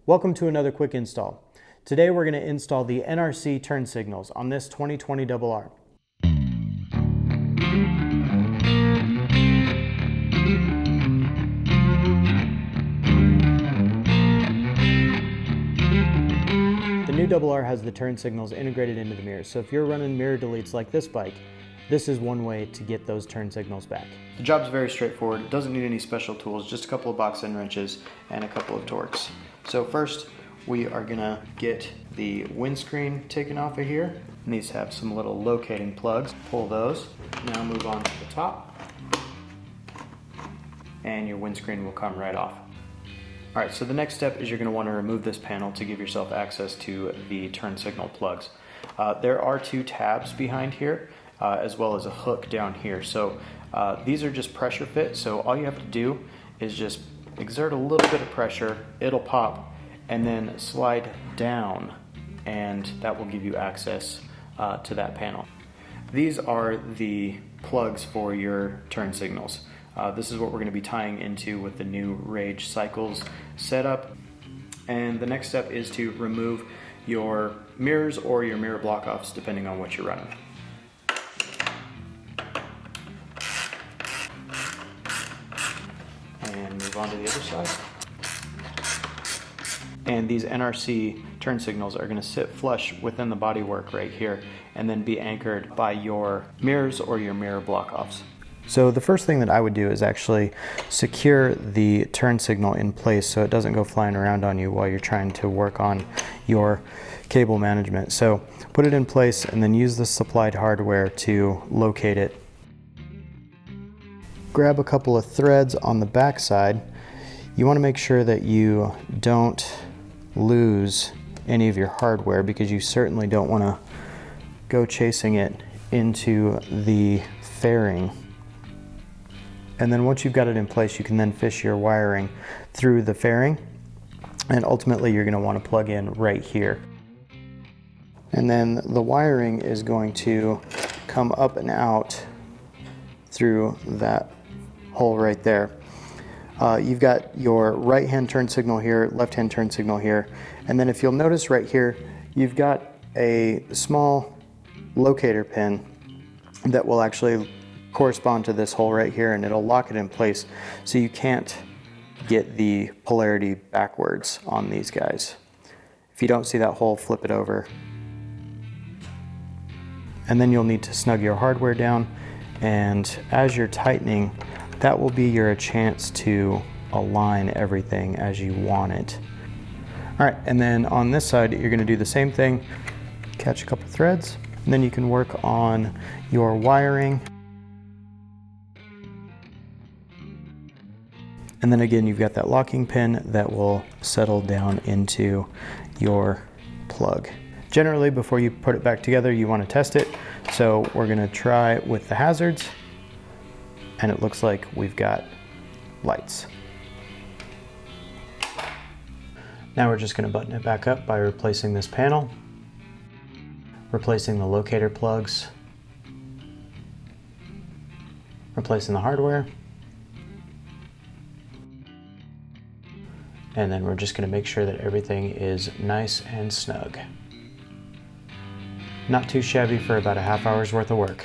Welcome to another quick install. Today we're going to install the NRC turn signals on this 2020 RR. The new RR has the turn signals integrated into the mirrors, so if you're running mirror deletes like this bike, this is one way to get those turn signals back. The job's very straightforward. It doesn't need any special tools, just a couple of box end wrenches and a couple of Torx. So first, we are gonna get the windscreen taken off of here. It needs to have some little locating plugs. Pull those. Now move on to the top. And your windscreen will come right off. All right, so the next step is you're gonna wanna remove this panel to give yourself access to the turn signal plugs. There are two tabs behind here, as well as a hook down here. So these are just pressure fit, so all you have to do is just exert a little bit of pressure, it'll pop, and then slide down, and that will give you access to that panel. These are the plugs for your turn signals. This is what we're going to be tying into with the new Rage Cycles setup. And the next step is to remove your mirrors or your mirror block-offs, depending on what you're running. And move on to the other side. And these NRC turn signals are going to sit flush within the bodywork right here and then be anchored by your mirrors or your mirror block-offs. So the first thing that I would do is actually secure the turn signal in place so it doesn't go flying around on you while you're trying to work on your cable management. So put it in place and then use the supplied hardware to locate it. Grab a couple of threads on the back side. You want to make sure that you don't lose any of your hardware, because you certainly don't want to go chasing it into the fairing. And then once you've got it in place, you can then fish your wiring through the fairing, and ultimately you're going to want to plug in right here. And then the wiring is going to come up and out through that hole right there. You've got your right hand turn signal here, left hand turn signal here, and then if you'll notice right here, you've got a small locator pin that will actually correspond to this hole right here, and it'll lock it in place so you can't get the polarity backwards on these guys. If you don't see that hole, flip it over. And then you'll need to snug your hardware down, and as you're tightening, that will be your chance to align everything as you want it. All right, and then on this side, you're gonna do the same thing. Catch a couple threads, and then you can work on your wiring. And then again, you've got that locking pin that will settle down into your plug. Generally, before you put it back together, you wanna test it. So we're gonna try with the hazards, and it looks like we've got lights. Now we're just going to button it back up by replacing this panel, replacing the locator plugs, replacing the hardware, and then we're just going to make sure that everything is nice and snug. Not too shabby for about a half hour's worth of work.